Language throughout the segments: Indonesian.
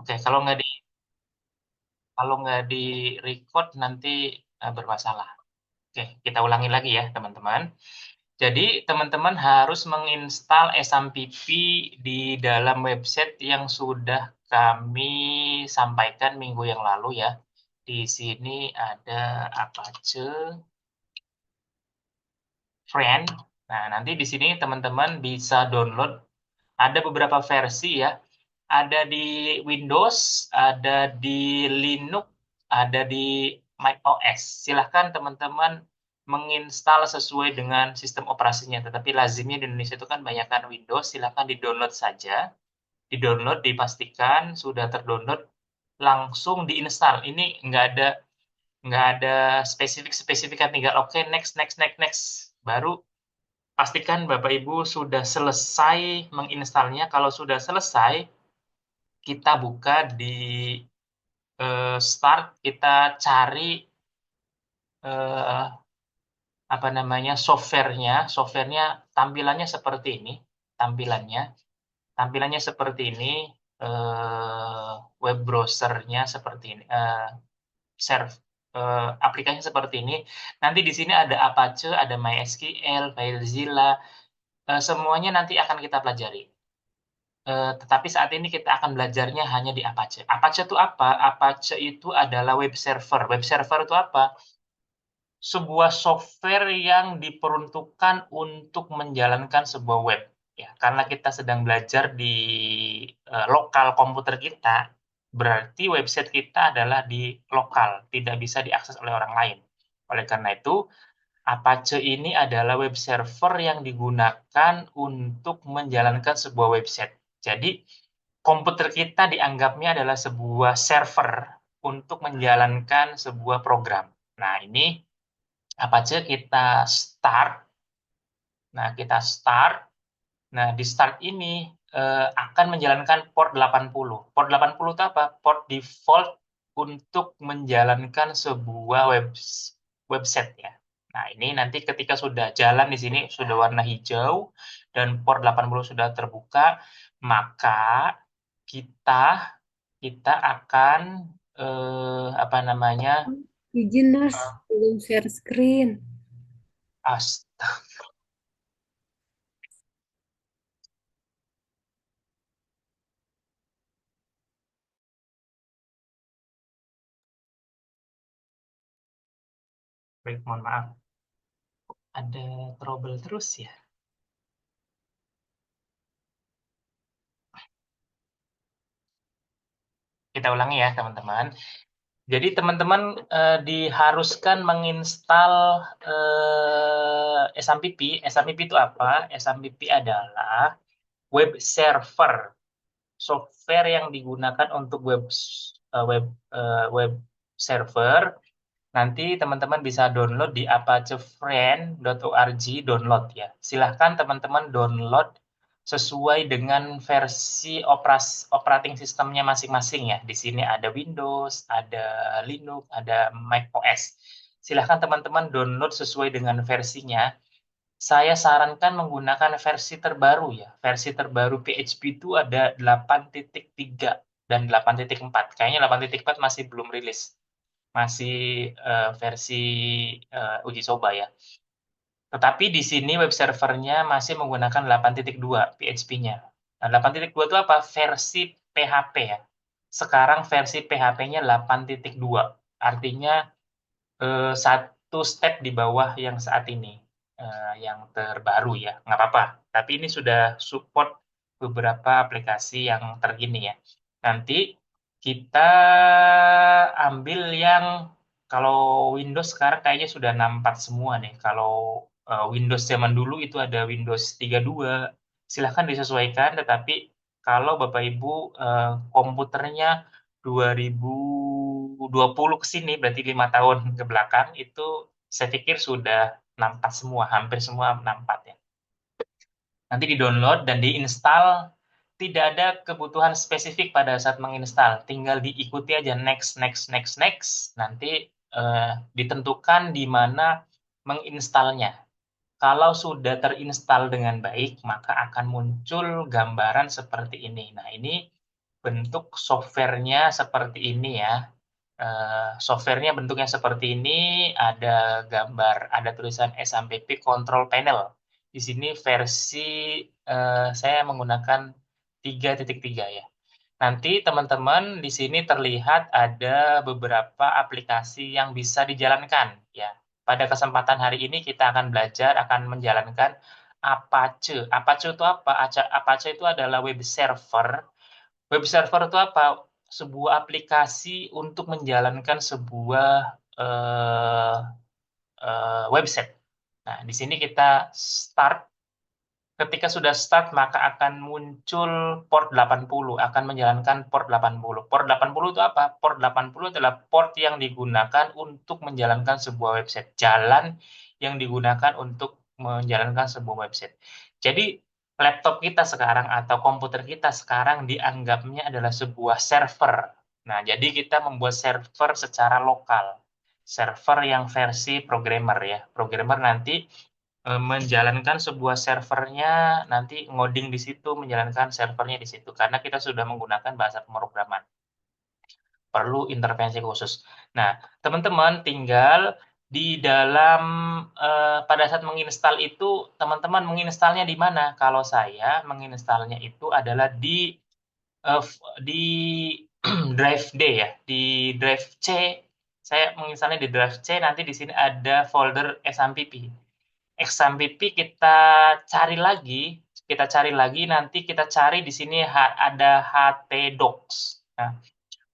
Oke, kalau nggak di record nanti bermasalah. Oke, kita ulangi lagi ya, teman-teman. Jadi, teman-teman harus menginstal SMPP di dalam website yang sudah kami sampaikan minggu yang lalu ya. Di sini ada Apache Friend. Nah, nanti di sini teman-teman bisa download. Ada beberapa versi ya. Ada di Windows, ada di Linux, ada di macOS. Silahkan teman-teman menginstal sesuai dengan sistem operasinya. Tetapi lazimnya di Indonesia itu kan banyakkan Windows. Silahkan di-download saja. Di-download, dipastikan sudah terdownload, langsung diinstal. Ini nggak ada spesifik-spesifikan, tinggal oke, next, next, next, next. Baru pastikan Bapak Ibu sudah selesai menginstalnya. Kalau sudah selesai, kita buka di start, kita cari eh, apa namanya softwarenya. Softwarenya tampilannya seperti ini. Tampilannya, tampilannya seperti ini. eh, Web browsernya seperti ini. Serve aplikasinya seperti ini. Nanti di sini ada Apache, ada MySQL, FileZilla. Semuanya nanti akan kita pelajari. Tetapi saat ini kita akan belajarnya hanya di Apache. Apache itu apa? Apache itu adalah web server. Web server itu apa? Sebuah software yang diperuntukkan untuk menjalankan sebuah web. Ya, karena kita sedang belajar di lokal komputer kita, berarti website kita adalah di lokal, tidak bisa diakses oleh orang lain. Oleh karena itu, Apache ini adalah web server yang digunakan untuk menjalankan sebuah website. Jadi, komputer kita dianggapnya adalah sebuah server untuk menjalankan sebuah program. Nah, ini Apache kita start. Nah, kita start. Nah, di start ini akan menjalankan port 80. Port 80 itu apa? Port default untuk menjalankan sebuah website ya. Nah, ini nanti ketika sudah jalan di sini sudah warna hijau dan port 80 sudah terbuka, maka kita kita akan apa namanya? Izin Mas, belum share screen. Astaga, baik, mohon maaf. Ada trouble terus ya. Kita ulangi ya, teman-teman. Jadi teman-teman diharuskan menginstal SMPP. SMPP itu apa? SMPP adalah web server, software yang digunakan untuk web server. Nanti teman-teman bisa download di apachefriend.org download ya. Silahkan teman-teman download sesuai dengan versi operating sistemnya masing-masing ya. Di sini ada Windows, ada Linux, ada macOS. Silahkan teman-teman download sesuai dengan versinya. Saya sarankan menggunakan versi terbaru ya. Versi terbaru PHP itu ada 8.3 dan 8.4. Kayaknya 8.4 masih belum rilis. Masih versi uji coba ya. Tetapi di sini web servernya masih menggunakan 8.2 PHP-nya. Nah, 8.2 itu apa? Versi PHP ya. Sekarang versi PHP-nya 8.2. Artinya satu step di bawah yang saat ini, yang terbaru ya. Nggak apa-apa. Tapi ini sudah support beberapa aplikasi yang terkini ya. Nanti kita ambil yang kalau Windows sekarang kayaknya sudah 64 semua nih. Kalau Windows zaman dulu itu ada Windows 32. Silahkan disesuaikan, tetapi kalau Bapak Ibu komputernya 2020 ke sini, berarti 5 tahun ke belakang, itu saya pikir sudah 64 semua, hampir semua 64 ya. Nanti di-download dan diinstal, tidak ada kebutuhan spesifik pada saat menginstal, tinggal diikuti aja next, next, next, next, nanti ditentukan di mana menginstalnya. Kalau sudah terinstal dengan baik, maka akan muncul gambaran seperti ini. Nah, ini bentuk softwarenya seperti ini ya. Softwarenya bentuknya seperti ini, ada gambar, ada tulisan SMPP Control Panel. Di sini versi saya menggunakan 3.3 ya. Nanti teman-teman di sini terlihat ada beberapa aplikasi yang bisa dijalankan ya. Pada kesempatan hari ini kita akan belajar akan menjalankan Apache. Apache itu apa? Apache itu adalah web server. Web server itu apa? Sebuah aplikasi untuk menjalankan sebuah eh, website. Nah, di sini kita start. Ketika sudah start, maka akan muncul port 80, akan menjalankan port 80. Port 80 itu apa? Port 80 adalah port yang digunakan untuk menjalankan sebuah website. Jalan yang digunakan untuk menjalankan sebuah website. Jadi, laptop kita sekarang atau komputer kita sekarang dianggapnya adalah sebuah server. Nah, jadi kita membuat server secara lokal. Server yang versi programmer ya. Programmer nanti menjalankan sebuah servernya, nanti ngoding di situ, menjalankan servernya di situ. Karena kita sudah menggunakan bahasa pemrograman. Perlu intervensi khusus. Nah, teman-teman tinggal di dalam, pada saat menginstal itu, teman-teman menginstalnya di mana? Kalau saya menginstalnya itu adalah di drive D ya, di drive C. Saya menginstalnya di drive C, nanti di sini ada folder SMPP. XMPP kita cari lagi nanti kita cari di sini ada htdocs. Nah,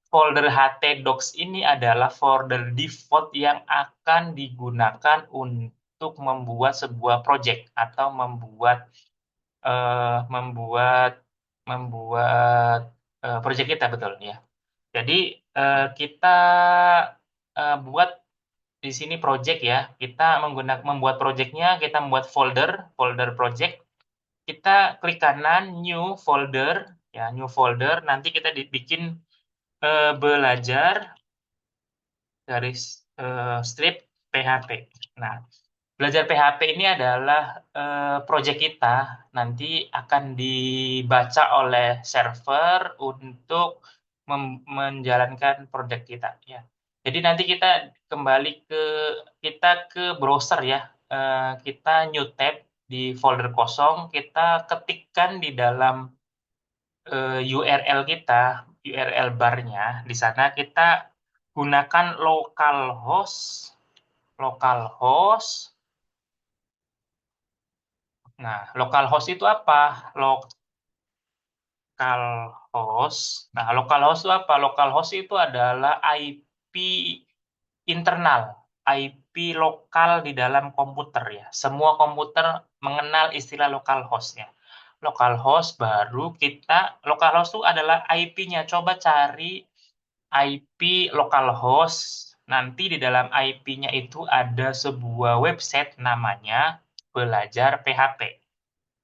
folder htdocs ini adalah folder default yang akan digunakan untuk membuat sebuah project atau membuat eh, membuat membuat project kita betul ya. Jadi kita buat di sini project ya. Kita membuat projectnya, kita membuat folder project. Kita klik kanan new folder ya, new folder. Nanti kita bikin belajar garis strip PHP. Nah, belajar PHP ini adalah project kita, nanti akan dibaca oleh server untuk menjalankan project kita ya. Jadi nanti kembali ke kita ke browser ya. Kita new tab di folder kosong, kita ketikkan di dalam URL kita, URL barnya. Di sana kita gunakan localhost. Nah, localhost itu apa? Localhost itu apa? Localhost itu adalah IP internal, IP lokal di dalam komputer ya. Semua komputer mengenal istilah localhost ya. Localhost itu adalah IP-nya. Coba cari IP localhost. Nanti di dalam IP-nya itu ada sebuah website namanya Belajar PHP.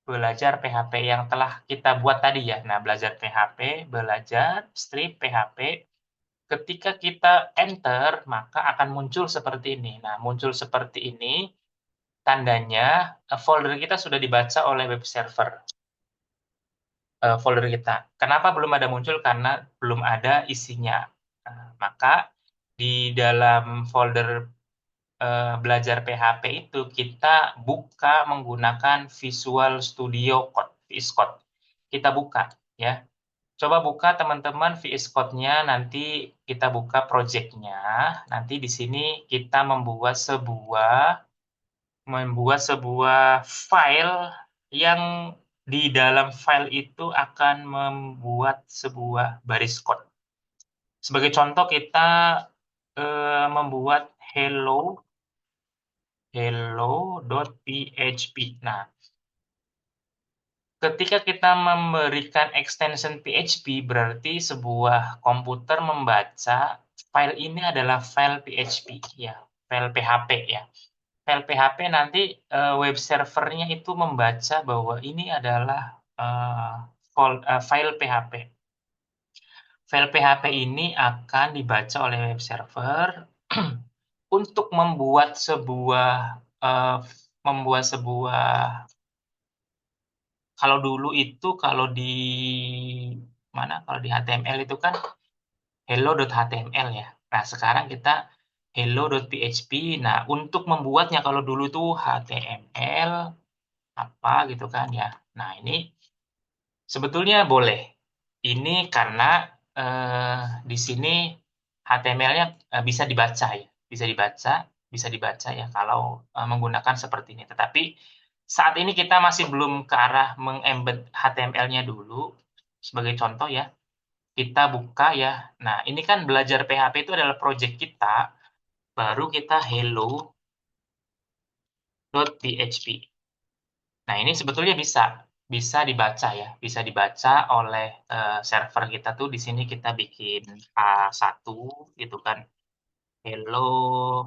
Belajar PHP yang telah kita buat tadi ya. Nah, belajar PHP, belajar strip PHP. Ketika kita enter, maka akan muncul seperti ini. Nah, muncul seperti ini, tandanya folder kita sudah dibaca oleh web server. Folder kita. Kenapa belum ada muncul? Karena belum ada isinya. Nah, maka di dalam folder belajar PHP itu kita buka menggunakan Visual Studio Code, VS Code. Kita buka ya. Coba buka teman-teman VS Code-nya, nanti kita buka project-nya. Nanti di sini kita membuat sebuah file yang di dalam file itu akan membuat sebuah baris code. Sebagai contoh kita membuat hello.php. Nah, ketika kita memberikan extension PHP, berarti sebuah komputer membaca file ini adalah file PHP, ya, file PHP ya. File PHP nanti web servernya itu membaca bahwa ini adalah file PHP. File PHP ini akan dibaca oleh web server untuk eh, membuat sebuah kalau dulu itu kalau di mana kalau di HTML itu kan hello.html ya. Nah, sekarang kita hello.php. Nah, untuk membuatnya kalau dulu tuh HTML apa gitu kan ya. Nah, ini sebetulnya boleh. Ini karena di sini HTML-nya bisa dibaca ya, bisa dibaca ya kalau menggunakan seperti ini. Tetapi saat ini kita masih belum ke arah mengembed HTML-nya dulu. Sebagai contoh ya, kita buka ya. Nah, ini kan belajar PHP itu adalah project kita, baru kita hello.php. Nah, ini sebetulnya bisa dibaca ya, bisa dibaca oleh server kita tuh di sini kita bikin A1 gitu kan, hello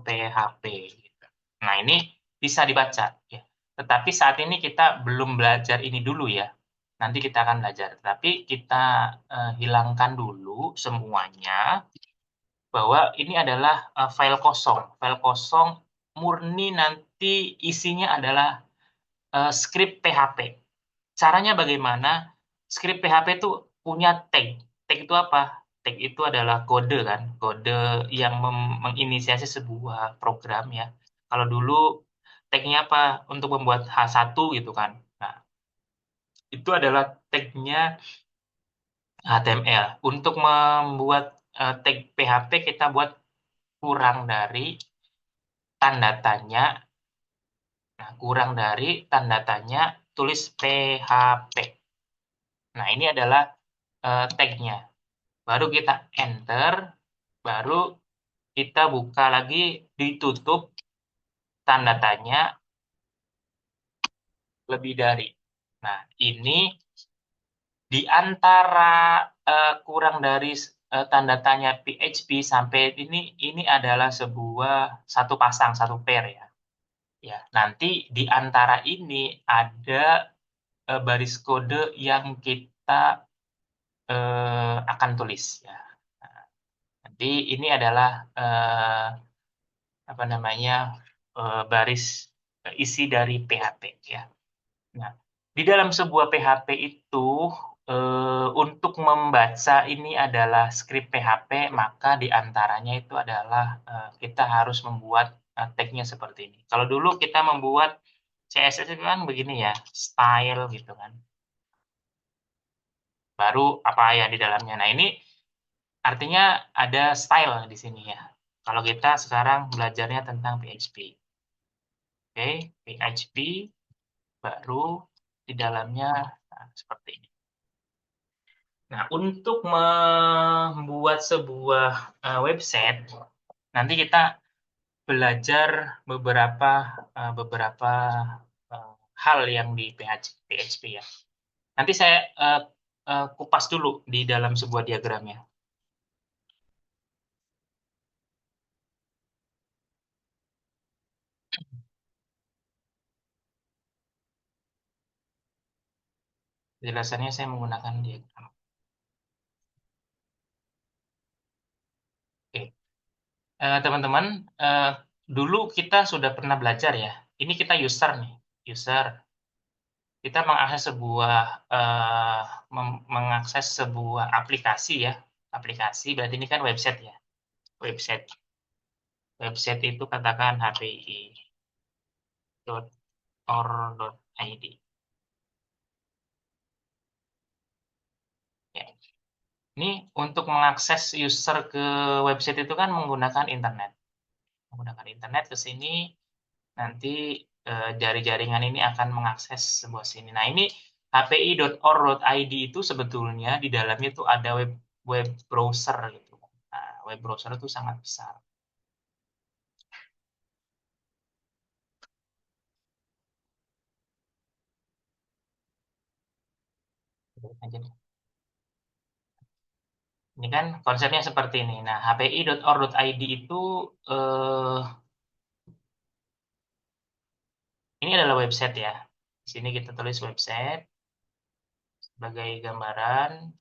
PHP gitu. Nah, ini bisa dibaca ya. Tetapi saat ini kita belum belajar ini dulu ya. Nanti kita akan belajar. Tapi kita hilangkan dulu semuanya bahwa ini adalah file kosong. File kosong murni nanti isinya adalah script PHP. Caranya bagaimana? Script PHP itu punya tag. Tag itu apa? Tag itu adalah kode kan, kode yang menginisiasi sebuah program ya. Kalau dulu tagnya apa? Untuk membuat H1 gitu kan. Nah, itu adalah tagnya HTML. Untuk membuat tag PHP kita buat kurang dari tanda tanya. Nah, kurang dari tanda tanya tulis PHP. Nah, ini adalah tag-nya. Baru kita enter, baru kita buka lagi, ditutup tanda tanya lebih dari. Nah, ini di antara kurang dari tanda tanya PHP sampai ini adalah sebuah satu pasang, satu pair ya. Ya, nanti di antara ini ada baris kode yang kita akan tulis ya. Nah, nanti ini adalah apa namanya baris isi dari PHP ya. Nah, di dalam sebuah PHP itu untuk membaca ini adalah script PHP, maka di antaranya itu adalah kita harus membuat tag-nya seperti ini. Kalau dulu kita membuat CSS itu kan begini ya, style gitu kan. Baru apa ya di dalamnya. Nah, ini artinya ada style di sini ya. Kalau kita sekarang belajarnya tentang PHP. Oke, PHP baru di dalamnya seperti ini. Nah, untuk membuat sebuah website, nanti kita belajar beberapa hal yang di PHP ya. Nanti saya kupas dulu di dalam sebuah diagramnya. Penjelasannya saya menggunakan diagram. Oke, teman-teman, dulu kita sudah pernah belajar ya. Ini kita user nih, user. Kita mengakses sebuah aplikasi ya. Aplikasi berarti ini kan website ya. Website. Website itu katakan hpi.or.id. Ya. Ini untuk mengakses user ke website itu kan menggunakan internet. Menggunakan internet ke sini, nanti dari jaringan ini akan mengakses sebuah sini. Nah, ini hpi.or.id itu sebetulnya di dalamnya itu ada web browser gitu. Nah, web browser itu sangat besar. Ini kan konsepnya seperti ini. Nah, hpi.or.id itu ini adalah website ya. Di sini kita tulis website sebagai gambaran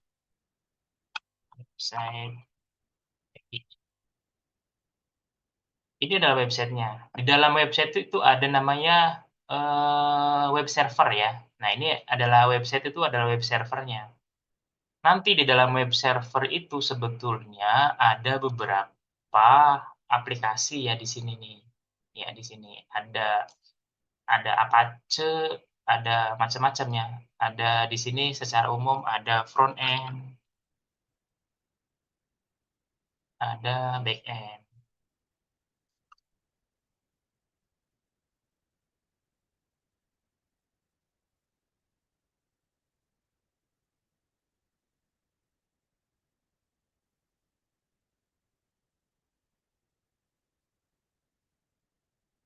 website. Ini adalah websitenya. Di dalam website itu ada namanya web server ya. Nah, ini adalah website itu adalah web servernya. Nanti di dalam web server itu sebetulnya ada beberapa aplikasi ya di sini nih. Ya, di sini ada Apache, ada macam-macamnya. Ada di sini secara umum ada front end, ada back end.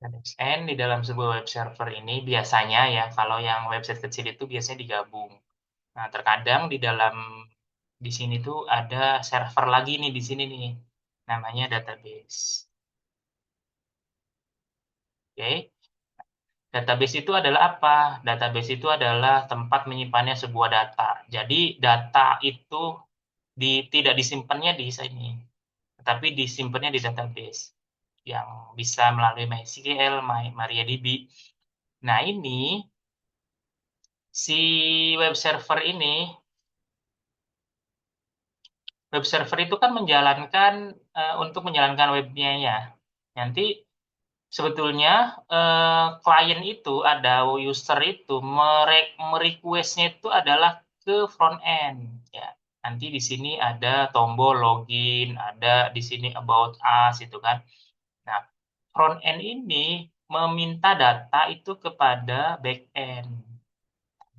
Back-end di dalam sebuah web server ini biasanya ya, kalau yang website kecil itu biasanya digabung. Nah, terkadang di dalam di sini tuh ada server lagi nih di sini nih, namanya database. Oke, database itu adalah apa? Database itu adalah tempat menyimpannya sebuah data. Jadi data itu tidak disimpannya di sini, tetapi disimpannya di database yang bisa melalui MySQL, MariaDB. Nah, ini si web server ini, web server itu kan menjalankan untuk menjalankan webnya ya. Nanti sebetulnya klien itu ada user itu merequestnya itu adalah ke front end ya. Nanti di sini ada tombol login, ada di sini about us itu kan. Nah, front end ini meminta data itu kepada back end.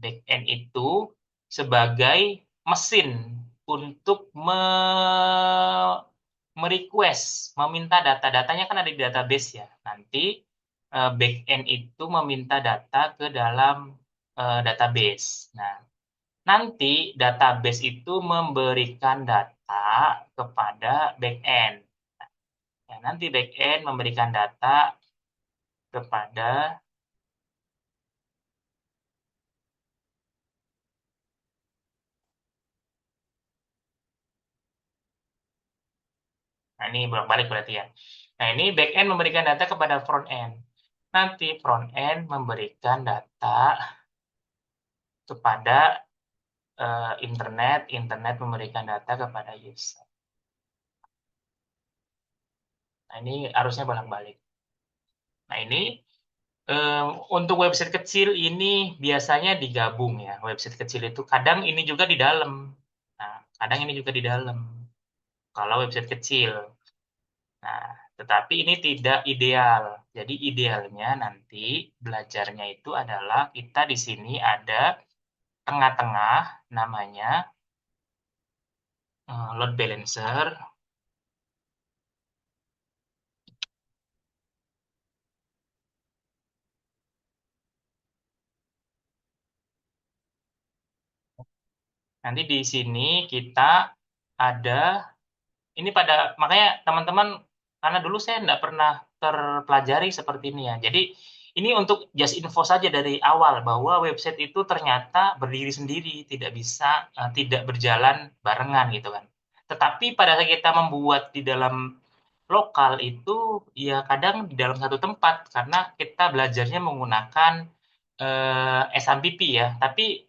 Back end itu sebagai mesin untuk merequest, meminta data. Datanya kan ada di database ya. Nanti back end itu meminta data ke dalam database. Nah, nanti database itu memberikan data kepada back end. Ya, nanti back end memberikan data kepada. Nah, ini bolak-balik berarti ya. Nah, ini back end memberikan data kepada front end. Nanti front end memberikan data kepada internet, internet memberikan data kepada user. Nah, ini harusnya bolak-balik. Nah, ini untuk website kecil ini biasanya digabung ya. Website kecil itu kadang ini juga di dalam. Nah, kadang ini juga di dalam. Kalau website kecil. Nah, tetapi ini tidak ideal. Jadi idealnya nanti belajarnya itu adalah kita di sini ada tengah-tengah namanya load balancer. Nanti di sini kita ada ini makanya teman-teman karena dulu saya tidak pernah terpelajari seperti ini ya. Jadi ini untuk just info saja dari awal bahwa website itu ternyata berdiri sendiri, tidak bisa tidak berjalan barengan gitu kan. Tetapi pada saat kita membuat di dalam lokal itu ya kadang di dalam satu tempat karena kita belajarnya menggunakan SMPP ya. Tapi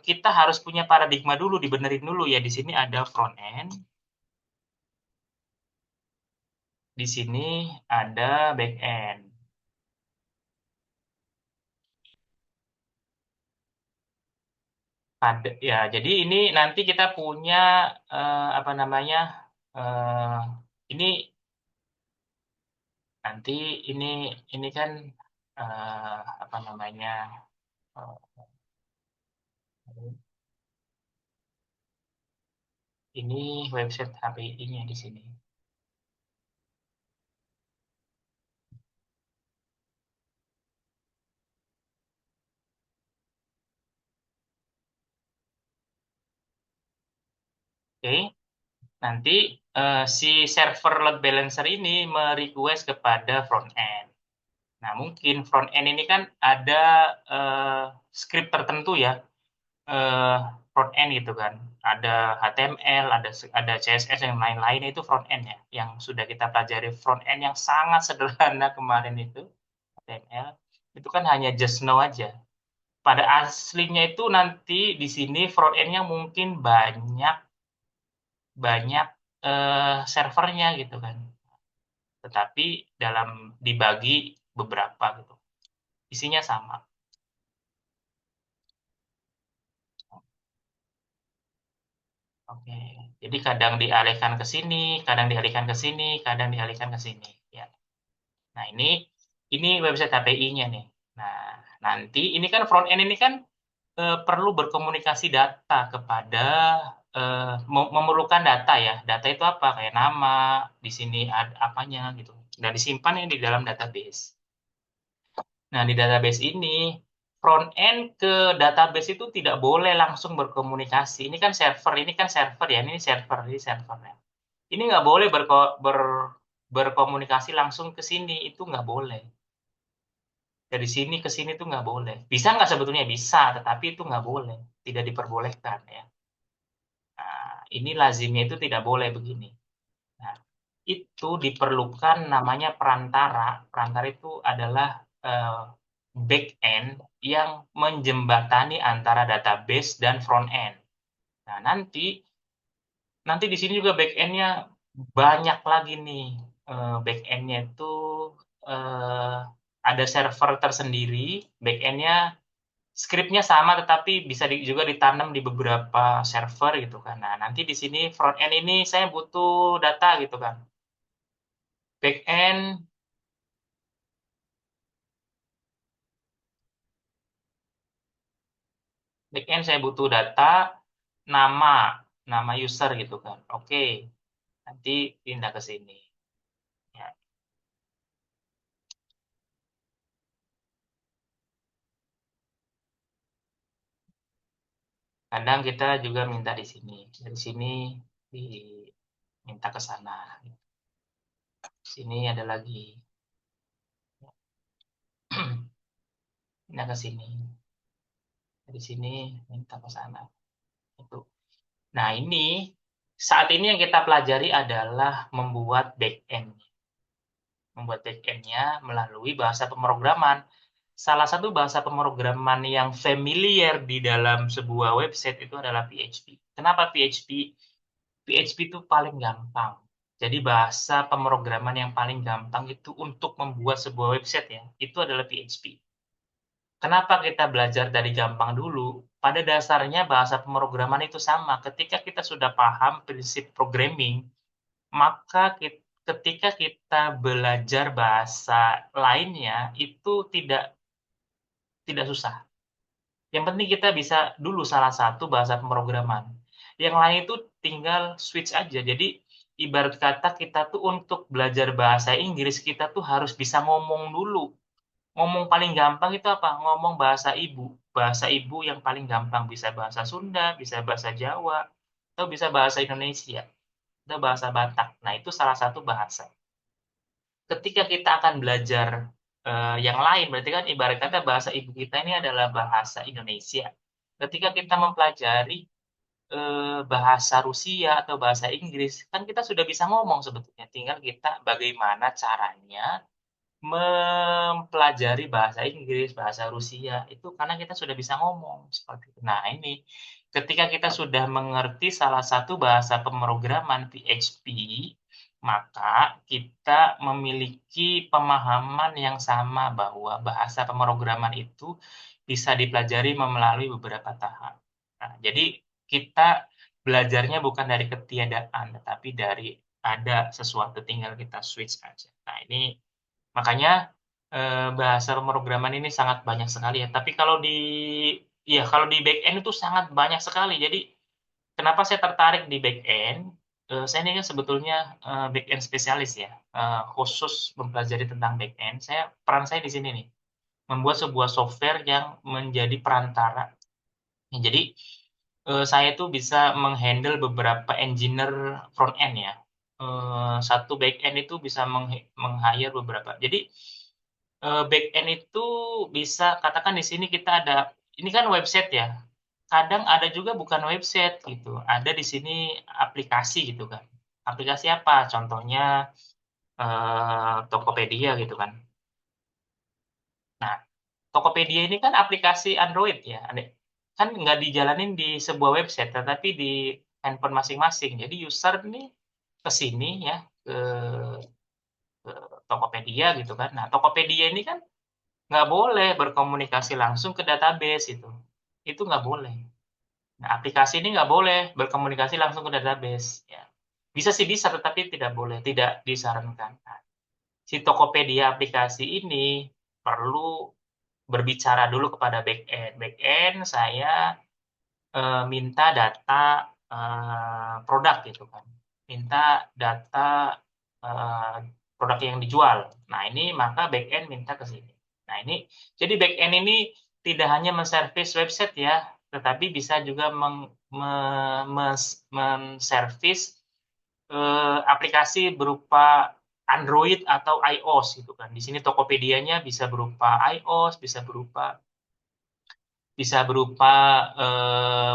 kita harus punya paradigma dulu, dibenerin dulu ya. Di sini ada front end, di sini ada back end. Ada ya, jadi ini nanti kita punya apa namanya? eh, ini nanti ini kan apa namanya? eh, ini website HPI-nya di sini. Oke, nanti si server load balancer ini merequest kepada front end. Nah, mungkin front end ini kan ada script tertentu ya, eh, front end gitu kan. Ada HTML, ada CSS yang lain-lain itu front end ya, yang sudah kita pelajari front end yang sangat sederhana kemarin itu HTML itu kan hanya just know aja. pada aslinya itu nanti di sini front end-nya mungkin banyak servernya gitu kan. Tetapi dibagi beberapa gitu. Isinya sama. Oke. Jadi kadang dialihkan ke sini, kadang dialihkan ke sini, kadang dialihkan ke sini, ya. Nah, ini website HPI-nya nih. Nah, nanti ini kan front end ini kan perlu berkomunikasi data kepada memerlukan data ya. Data itu apa? Kayak nama, di sini ada apanya gitu. Dan disimpan di dalam database. Nah, di database ini front end ke database itu tidak boleh langsung berkomunikasi. Ini kan server ya, ini server ya. Ini nggak boleh berkomunikasi langsung ke sini, itu nggak boleh. Dari sini ke sini tuh nggak boleh. Bisa nggak sebetulnya? Bisa, tetapi itu nggak boleh. Tidak diperbolehkan ya. Nah, ini lazimnya itu tidak boleh begini. Nah, itu diperlukan namanya perantara. Perantara itu adalah back end yang menjembatani antara database dan front end. Nah, nanti di sini juga back end-nya banyak lagi nih. Back end-nya itu eh, ada server tersendiri, back end-nya skripnya sama tetapi bisa juga ditanam di beberapa server gitu kan. Nah, nanti di sini front end ini saya butuh data gitu kan. Back end saya butuh data nama nama user gitu kan. Oke, nanti pindah ke sini. Ya, kadang kita juga minta di sini. Dari sini diminta ke sana. Sini ada lagi. Pindah ke sini. Dari sini minta ke sana. Itu. Nah, saat ini yang kita pelajari adalah membuat back-end. Membuat back-end-nya melalui bahasa pemrograman. Salah satu bahasa pemrograman yang familiar di dalam sebuah website itu adalah PHP. Kenapa PHP? PHP itu paling gampang. Jadi bahasa pemrograman yang paling gampang itu untuk membuat sebuah website ya, itu adalah PHP. Kenapa kita belajar dari gampang dulu? Pada dasarnya bahasa pemrograman itu sama. Ketika kita sudah paham prinsip programming, maka ketika kita belajar bahasa lainnya itu tidak susah. Yang penting kita bisa dulu salah satu bahasa pemrograman. Yang lain itu tinggal switch aja. Jadi ibarat kata kita tuh untuk belajar bahasa Inggris kita tuh harus bisa ngomong dulu. Ngomong paling gampang itu apa? Ngomong bahasa ibu. Bahasa ibu yang paling gampang bisa bahasa Sunda, bisa bahasa Jawa, atau bisa bahasa Indonesia, atau bahasa Batak. Nah, itu salah satu bahasa. Ketika kita akan belajar yang lain, berarti kan ibarat kata bahasa ibu kita ini adalah bahasa Indonesia. Ketika kita mempelajari bahasa Rusia atau bahasa Inggris, kan kita sudah bisa ngomong sebetulnya. Tinggal kita bagaimana caranya mempelajari bahasa Inggris, bahasa Rusia, itu karena kita sudah bisa ngomong seperti itu. Nah, ini ketika kita sudah mengerti salah satu bahasa pemrograman PHP, maka kita memiliki pemahaman yang sama bahwa bahasa pemrograman itu bisa dipelajari melalui beberapa tahap. Nah, jadi kita belajarnya bukan dari ketiadaan, tetapi dari ada sesuatu, tinggal kita switch aja. Nah, ini makanya bahasa pemrograman ini sangat banyak sekali ya. Tapi kalau di back end itu sangat banyak sekali. Jadi kenapa saya tertarik di back end? Saya ini kan sebetulnya back end spesialis ya, khusus mempelajari tentang back end. Peran saya di sini nih, membuat sebuah software yang menjadi perantara. Ya, jadi saya itu bisa menghandle beberapa engineer front end ya. Satu back end itu bisa meng-hire beberapa. Jadi back end itu bisa katakan di sini kita ada ini kan website ya. Kadang ada juga bukan website gitu. Ada di sini aplikasi gitu kan. Aplikasi apa? Contohnya Tokopedia gitu kan. Nah, Tokopedia ini kan aplikasi Android ya, kan nggak dijalanin di sebuah website, tetapi di handphone masing-masing. Jadi user ini ke sini ya, ke Tokopedia gitu kan. Nah, Tokopedia ini kan nggak boleh berkomunikasi langsung ke database itu. Itu nggak boleh. Nah, aplikasi ini nggak boleh berkomunikasi langsung ke database. Ya. Bisa sih bisa, tetapi tidak boleh, tidak disarankan. Nah, si Tokopedia aplikasi ini perlu berbicara dulu kepada back-end. Back-end saya minta data produk gitu kan. Minta data eh, produk yang dijual. Nah, ini maka back-end minta ke sini. Nah, ini jadi back-end ini tidak hanya menservis website ya, tetapi bisa juga menservis aplikasi berupa Android atau iOS gitu kan. Di sini Tokopedia-nya bisa berupa iOS, bisa berupa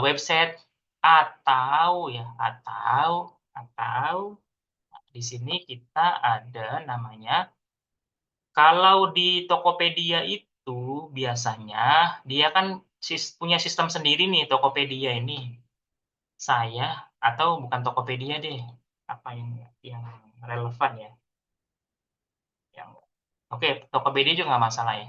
website atau di sini kita ada namanya, kalau di Tokopedia itu biasanya dia kan punya sistem sendiri nih Tokopedia ini. Saya atau bukan Tokopedia deh, apa yang relevan ya? Yang oke, Tokopedia juga nggak masalah ya.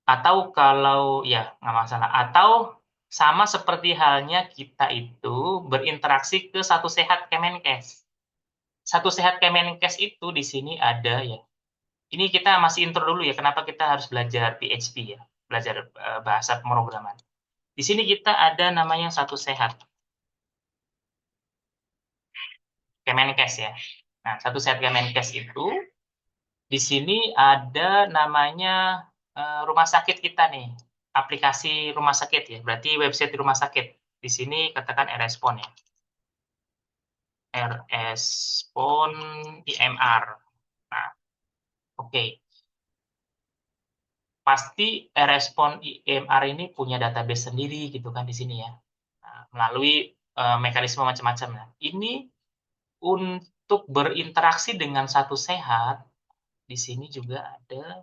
Atau kalau ya nggak masalah. Atau sama seperti halnya kita itu berinteraksi ke Satu Sehat Kemenkes. Satu Sehat Kemenkes itu di sini ada ya. Ini kita masih intro dulu ya, kenapa kita harus belajar PHP ya, belajar bahasa pemrograman. Di sini kita ada namanya Satu Sehat Kemenkes ya. Nah, Satu Sehat Kemenkes itu di sini ada namanya rumah sakit kita nih, aplikasi rumah sakit ya, berarti website rumah sakit. Di sini katakan RSpon ya, RSpon IMR. Nah, oke. Pasti RSpon IMR ini punya database sendiri gitu kan di sini ya. Nah, melalui mekanisme macam-macam. Nah, ini untuk berinteraksi dengan Satu Sehat, di sini juga ada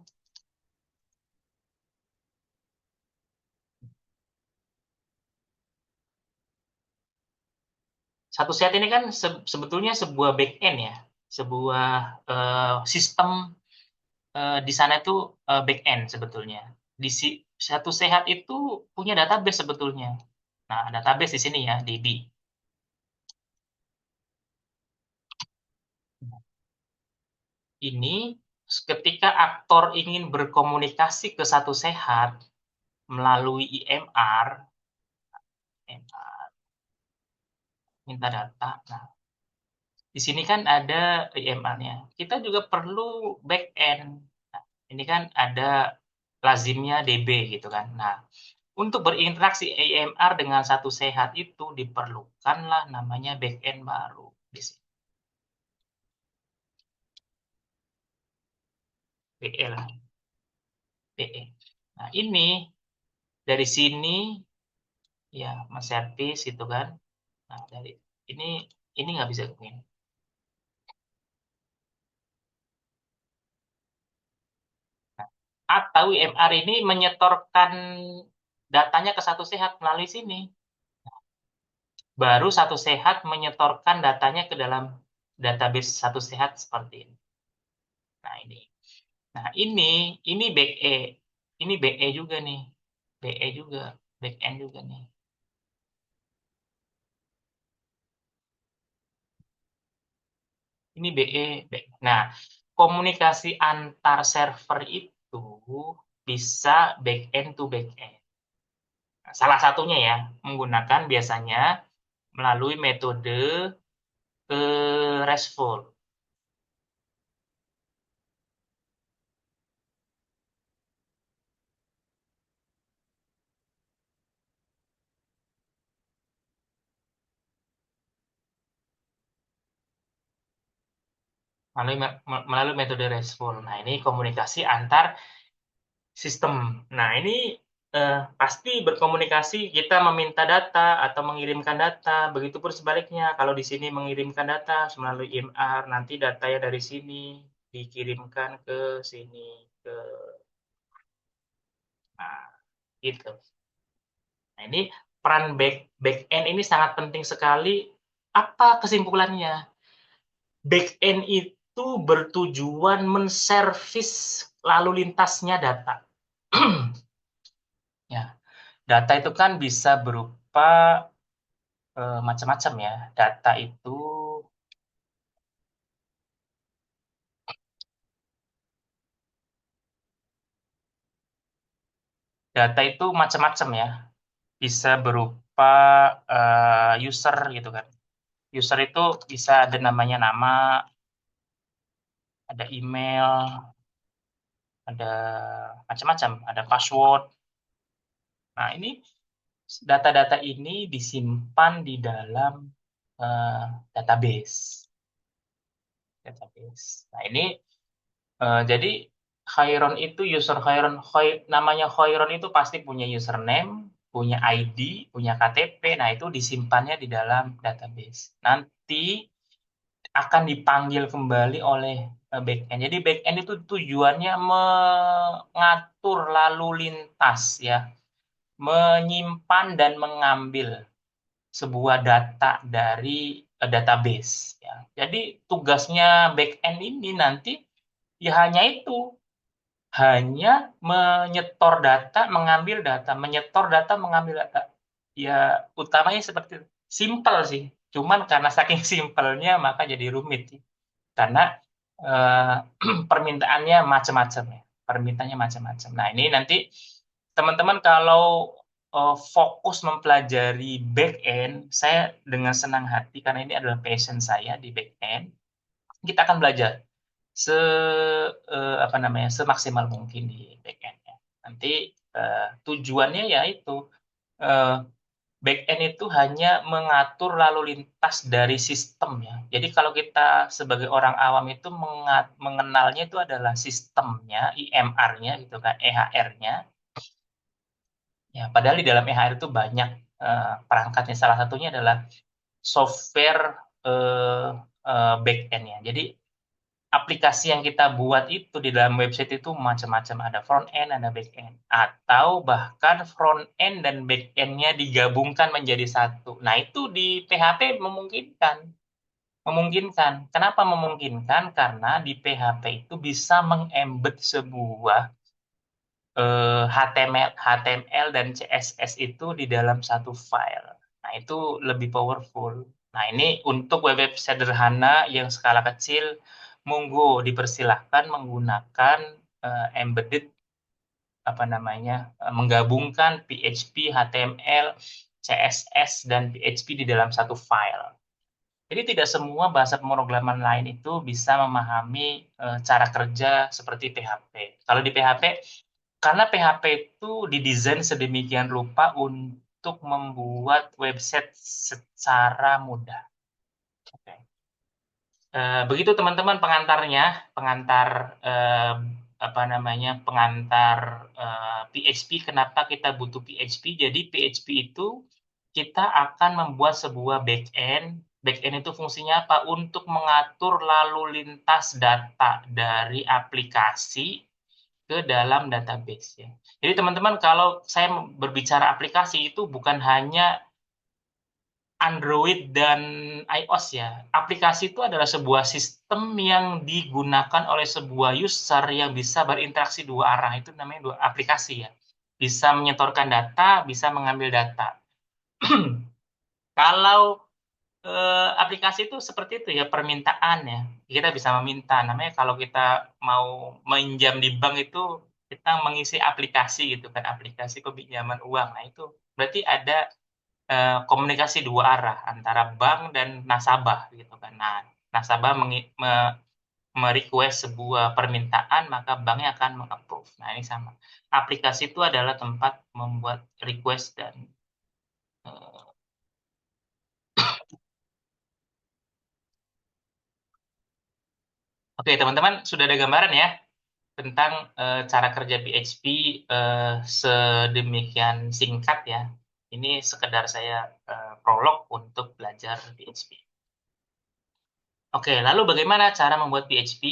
Satu Sehat ini kan sebetulnya sebuah back-end ya, sebuah sistem di sana itu back-end sebetulnya. Satu Sehat itu punya database sebetulnya. Nah, database di sini ya, DB. Ini ketika aktor ingin berkomunikasi ke Satu Sehat melalui IMR, minta data. Nah, di sini kan ada IMR-nya. Kita juga perlu back-end. Nah, ini kan ada lazimnya DB gitu kan. Nah, untuk berinteraksi IMR dengan Satu Sehat itu diperlukanlah namanya back-end baru di sini. BE lah, BE. Nah, ini dari sini ya men-service itu kan. Nah, dari ini nggak bisa begini. Nah, atau IMR ini menyetorkan datanya ke Satu Sehat melalui sini. Baru Satu Sehat menyetorkan datanya ke dalam database Satu Sehat seperti ini. Nah, ini. Nah, ini BE. Ini BE juga nih. BE juga, back end juga nih. Ini BE. Nah, komunikasi antar server itu bisa back end to back end. Nah, salah satunya ya, menggunakan biasanya melalui metode RESTful. Melalui metode RESTful. Nah, ini komunikasi antar sistem. Nah, ini pasti berkomunikasi, kita meminta data atau mengirimkan data, begitupun sebaliknya. Kalau di sini mengirimkan data melalui IMR, nanti datanya dari sini dikirimkan ke sini, ke Nah, gitu. Nah, ini peran back end ini sangat penting sekali. Apa kesimpulannya? Back end itu bertujuan menservis lalu lintasnya data. Ya, data itu kan bisa berupa macam-macam ya. Data itu macam-macam ya. Bisa berupa user gitu kan. User itu bisa ada namanya nama, ada email, ada macam-macam, ada password. Nah, ini data-data ini disimpan di dalam eh, database. Database. Nah, ini jadi Khairon itu user Khairon, namanya Khairon itu pasti punya username, punya ID, punya KTP. Nah, itu disimpannya di dalam database. Nanti akan dipanggil kembali oleh backend. Jadi backend itu tujuannya mengatur lalu lintas ya, menyimpan dan mengambil sebuah data dari database ya. Jadi tugasnya backend ini nanti ya hanya itu, hanya menyetor data, mengambil data, menyetor data, mengambil data. Ya utamanya seperti itu. Simple sih. Cuman karena saking simpelnya maka jadi rumit sih. Karena eh, permintaannya macam-macam ya. Permintaannya macam-macam. Nah, ini nanti teman-teman kalau fokus mempelajari back end, saya dengan senang hati karena ini adalah passion saya di back end. Kita akan belajar se apa namanya semaksimal mungkin di back end ya. Nanti tujuannya yaitu eh, back end itu hanya mengatur lalu lintas dari sistem ya. Jadi kalau kita sebagai orang awam itu mengenalnya itu adalah sistemnya, IMR-nya gitu kan, EHR-nya. Ya, padahal di dalam EHR itu banyak perangkatnya. Salah satunya adalah software eh, back end-nya. Jadi aplikasi yang kita buat itu di dalam website itu macam-macam, ada front end, ada back end, atau bahkan front end dan back end-nya digabungkan menjadi satu. Nah, itu di PHP memungkinkan. Memungkinkan. Kenapa memungkinkan? Karena di PHP itu bisa mengembed sebuah HTML dan CSS itu di dalam satu file. Nah, itu lebih powerful. Nah, ini untuk web sederhana yang skala kecil, monggo dipersilahkan menggunakan embedded apa namanya, menggabungkan PHP, HTML, CSS dan PHP di dalam satu file. Jadi tidak semua bahasa pemrograman lain itu bisa memahami cara kerja seperti PHP. Kalau di PHP, karena PHP itu didesain sedemikian rupa untuk membuat website secara mudah. Oke. Begitu teman-teman pengantarnya, pengantar eh, apa namanya, pengantar PHP. Kenapa kita butuh PHP? Jadi PHP itu kita akan membuat sebuah backend. Backend itu fungsinya apa? Untuk mengatur lalu lintas data dari aplikasi ke dalam database ya. Jadi teman-teman kalau saya berbicara aplikasi itu bukan hanya Android dan iOS ya. Aplikasi itu adalah sebuah sistem yang digunakan oleh sebuah user yang bisa berinteraksi dua arah. Itu namanya dua aplikasi ya. Bisa menyetorkan data, bisa mengambil data. Kalau aplikasi itu seperti itu ya, permintaan ya. Kita bisa meminta. Namanya kalau kita mau meminjam di bank itu kita mengisi aplikasi gitu kan, aplikasi peminjaman uang. Nah, itu berarti ada komunikasi dua arah antara bank dan nasabah gitu kan. Nah, nasabah merequest sebuah permintaan, maka banknya akan mengapprove. Nah, ini sama. Aplikasi itu adalah tempat membuat request dan eh, oke, teman-teman sudah ada gambaran ya tentang cara kerja PHP sedemikian singkat ya. Ini sekedar saya prolog untuk belajar PHP. Oke, lalu bagaimana cara membuat PHP?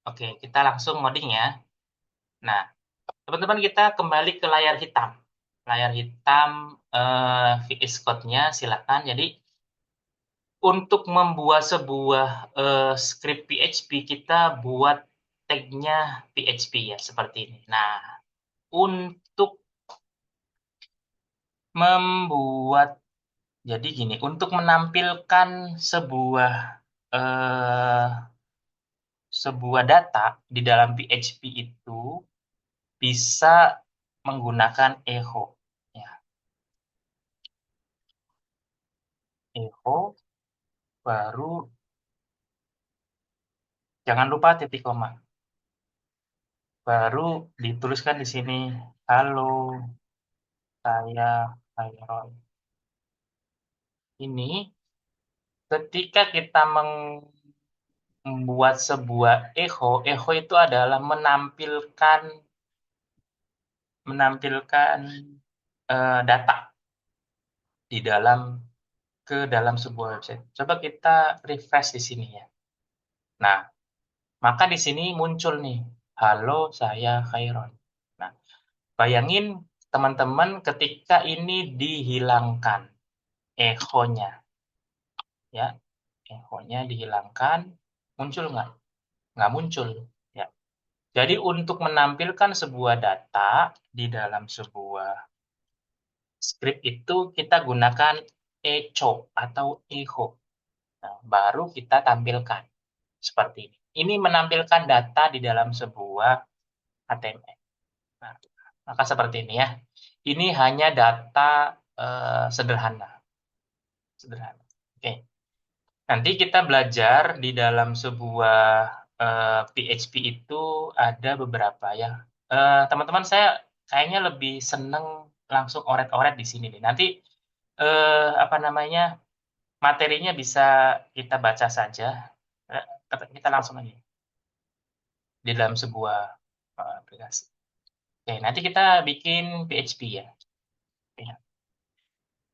Oke, kita langsung ngoding ya. Nah, Teman-teman, kita kembali ke layar hitam. Layar hitam VS Code-nya silakan. Jadi untuk membuat sebuah script PHP, kita buat tag-nya PHP ya, seperti ini. Nah, untuk membuat, jadi gini, untuk menampilkan eh, sebuah data di dalam PHP itu bisa menggunakan echo. Ya, echo, baru jangan lupa titik koma. Baru dituliskan di sini, halo, saya Roy. Ini ketika kita membuat sebuah echo, echo itu adalah menampilkan data di dalam sebuah website. Coba kita refresh di sini ya. Nah, maka di sini muncul nih, halo, saya Khairon. Nah, bayangin teman-teman ketika ini dihilangkan echo-nya, ya, echo-nya dihilangkan, muncul nggak? Nggak muncul, ya. Jadi untuk menampilkan sebuah data di dalam sebuah script itu kita gunakan echo atau echo. Nah, baru kita tampilkan seperti ini. Ini menampilkan data di dalam sebuah HTML. Nah, maka seperti ini ya. Ini hanya data sederhana. Sederhana. Oke. Nanti kita belajar di dalam sebuah PHP itu ada beberapa ya. Teman-teman, saya kayaknya lebih seneng langsung oret-oret di sini nih. Nanti apa namanya, materinya bisa kita baca saja. Eh, kita langsung aja di dalam sebuah aplikasi. Oke, nanti kita bikin PHP ya. Oke.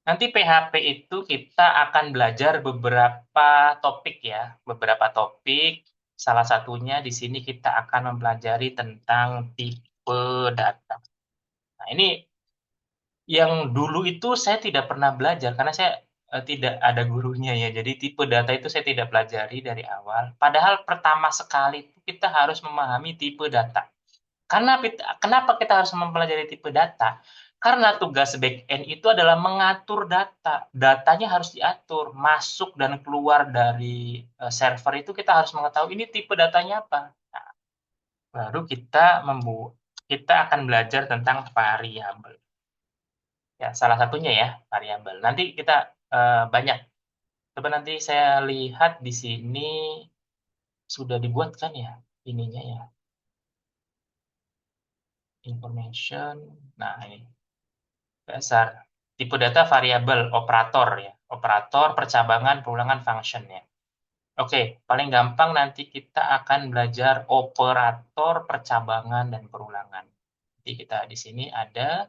Nanti PHP itu kita akan belajar beberapa topik ya, beberapa topik. Salah satunya di sini kita akan mempelajari tentang tipe data. Nah, ini yang dulu itu saya tidak pernah belajar karena saya tidak ada gurunya ya. Jadi tipe data itu saya tidak pelajari dari awal. Padahal pertama sekali itu kita harus memahami tipe data. Kenapa kita harus mempelajari tipe data? Karena tugas back-end itu adalah mengatur data. Datanya harus diatur, masuk dan keluar dari server itu kita harus mengetahui ini tipe datanya apa. Nah, baru kita akan belajar tentang variabel. Ya, salah satunya ya variabel. Nanti kita banyak. Coba nanti saya lihat di sini sudah dibuat kan ya ininya ya, information. Nah, ini dasar tipe data variabel operator ya, operator percabangan perulangan function ya. Oke, paling gampang nanti kita akan belajar operator percabangan dan perulangan. Jadi kita di sini ada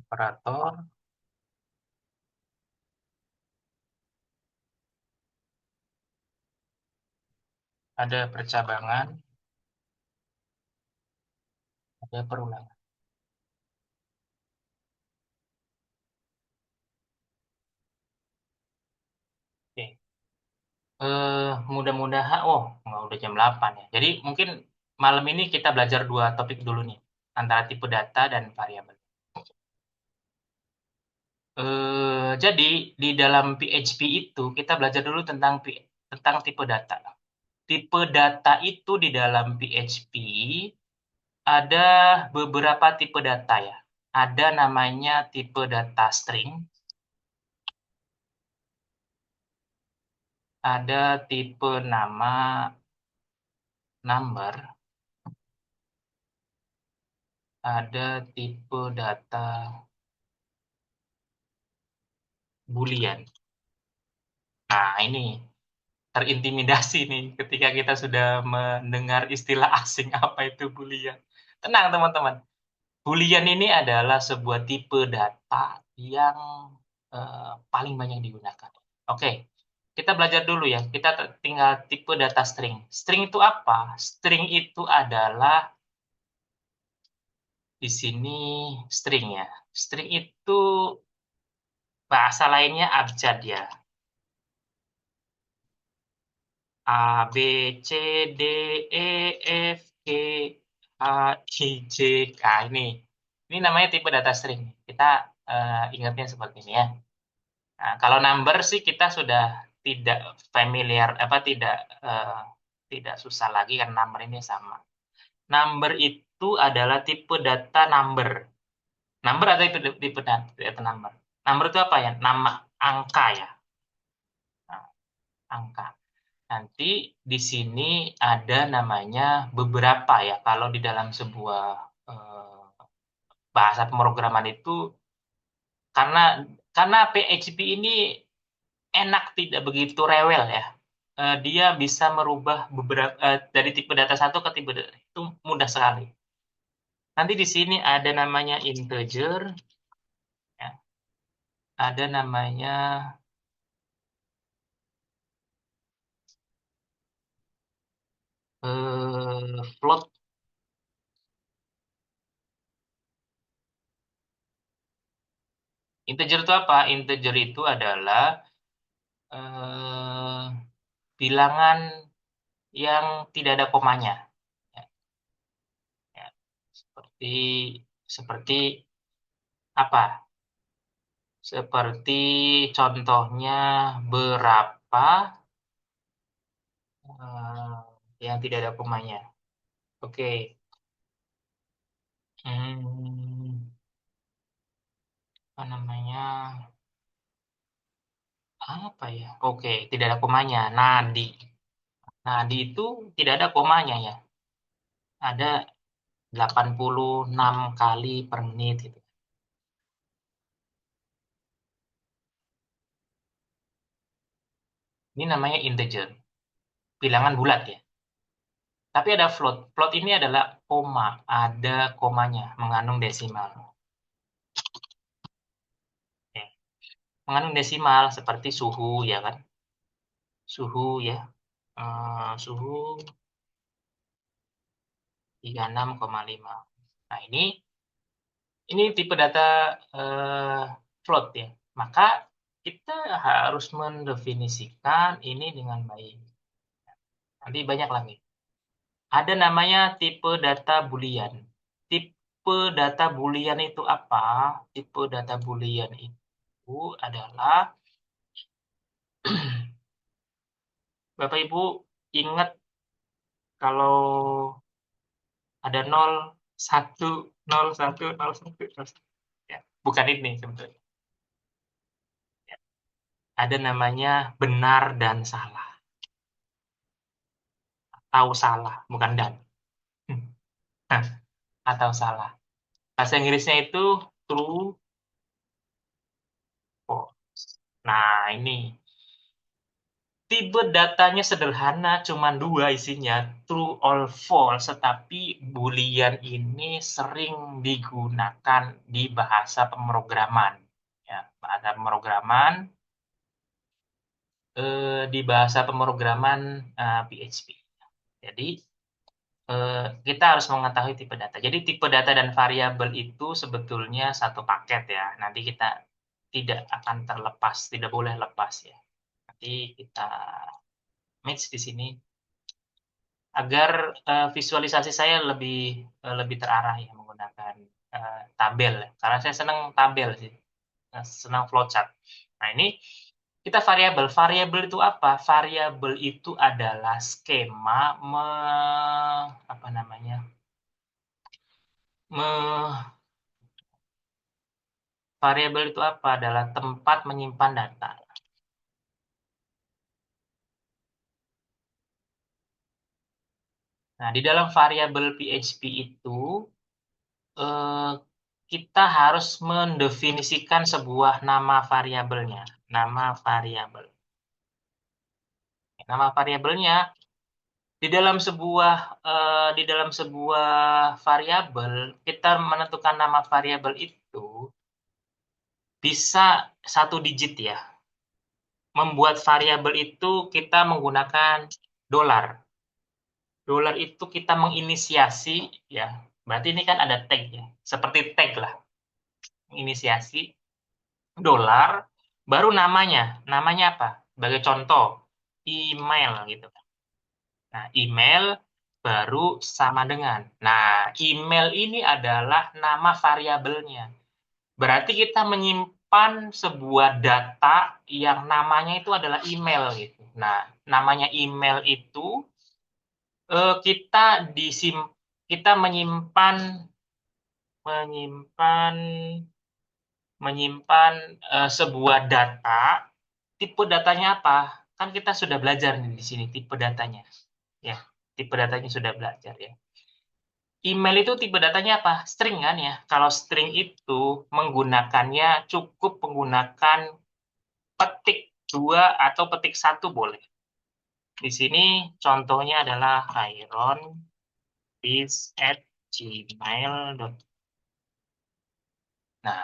operator, ada percabangan, ada perulangan. Oke. Mudah-mudahan, oh, nggak, udah jam 8 ya. Jadi mungkin malam ini kita belajar dua topik dulu nih, antara tipe data dan variabel. Jadi di dalam PHP itu kita belajar dulu tentang tipe data. Tipe data itu di dalam PHP ada beberapa tipe data ya. Ada namanya tipe data string, ada tipe nama number, ada tipe data boolean. Nah, ini terintimidasi nih ketika kita sudah mendengar istilah asing apa itu Boolean. Tenang teman-teman, Boolean ini adalah sebuah tipe data yang paling banyak digunakan. Oke, kita belajar dulu ya. Kita tinggal tipe data string. String itu apa? String itu adalah di sini string ya. String itu bahasa lainnya abjad ya. A, B, C, D, E, F, G, H, I, J, K. Ini namanya tipe data string. Kita ingatnya seperti ini ya. Nah, kalau number sih kita sudah tidak familiar, tidak susah lagi karena number ini sama. Number itu adalah tipe data number. Number atau tipe data number. Number itu apa ya? Nama angka ya. Nah, angka. Nanti di sini ada namanya beberapa ya. Kalau di dalam sebuah bahasa pemrograman itu karena PHP ini enak, tidak begitu rewel ya. Dia bisa merubah beberapa dari tipe data satu ke tipe data itu mudah sekali. Nanti di sini ada namanya integer, ya. Ada namanya float. Integer itu apa? Integer itu adalah eh, bilangan yang tidak ada komanya. Ya, ya. Seperti seperti apa? Seperti contohnya berapa yang tidak ada komanya. Oke. Hmm, apa namanya? Apa ya? Oke, tidak ada komanya. Nadi. Nadi itu tidak ada komanya ya. Ada 86 kali per menit gitu. Ini namanya integer, bilangan bulat ya. Tapi ada float. Float ini adalah koma, ada komanya, mengandung desimal. Oke. Mengandung desimal seperti suhu ya kan? Suhu ya. Suhu 36,5. Nah, ini tipe data float ya. Maka kita harus mendefinisikan ini dengan baik. Nanti banyak lagi. Ada namanya tipe data boolean. Tipe data boolean itu apa? Tipe data boolean itu adalah Bapak Ibu ingat kalau ada 0, 1, 0, 1, 0, 1, 0, 1. Ya, bukan ini sebetulnya. Ya. Ada namanya benar dan salah. Atau salah, bukan dan. Atau salah. Bahasa Inggrisnya itu true, false. Nah, ini tipe datanya sederhana, cuma dua isinya, true or false, tetapi Boolean ini sering digunakan di bahasa pemrograman. Ya, bahasa pemrograman, di bahasa pemrograman PHP. Jadi, kita harus mengetahui tipe data. Jadi, tipe data dan variabel itu sebetulnya satu paket ya. Nanti kita tidak akan terlepas, tidak boleh lepas ya. Nanti kita match di sini agar visualisasi saya lebih terarah ya menggunakan tabel karena saya senang tabel sih, senang flowchart. Nah, ini kita variabel. Variabel itu apa? Variabel itu adalah skema apa namanya? Variabel itu apa? Adalah tempat menyimpan data. Nah, di dalam variabel PHP itu eh, kita harus mendefinisikan sebuah nama variabelnya. Nama variabel. Nama variabelnya di dalam sebuah variabel kita menentukan nama variabel itu bisa 1 digit ya. Membuat variabel itu kita menggunakan dolar. Dolar itu kita menginisiasi ya. Berarti ini kan ada tag ya. Seperti tag lah. Menginisiasi dolar baru namanya. Namanya apa? Sebagai contoh, email gitu. Nah, email baru sama dengan. Nah, email ini adalah nama variabelnya. Berarti kita menyimpan sebuah data yang namanya itu adalah email gitu. Nah, namanya email itu kita menyimpan menyimpan menyimpan sebuah data. Tipe datanya apa? Kan kita sudah belajar nih di sini tipe datanya. Ya, tipe datanya sudah belajar ya. Email itu tipe datanya apa? String kan ya. Kalau string itu menggunakannya cukup menggunakan petik 2 atau petik 1 boleh. Di sini contohnya adalah ironbiz@gmail.com. Nah,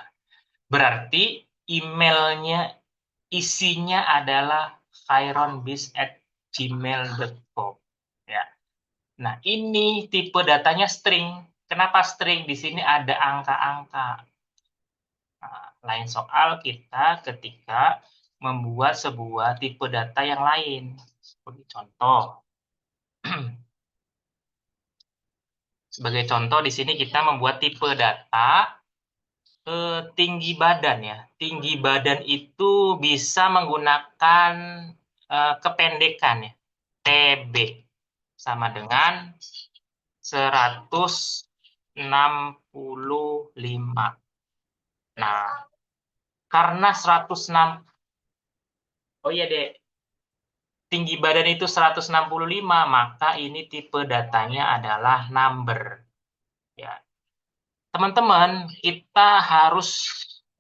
berarti emailnya isinya adalah ironbiz@gmail.com. Ya. Nah, ini tipe datanya string. Kenapa string? Di sini ada angka-angka. Nah, lain soal kita ketika membuat sebuah tipe data yang lain. Sebagai contoh, di sini kita membuat tipe data tinggi badan ya. Tinggi badan itu bisa menggunakan kependekan ya. TB sama dengan 165. Nah, karena 106, oh iya deh, tinggi badan itu 165, maka ini tipe datanya adalah number. Ya, teman-teman, kita harus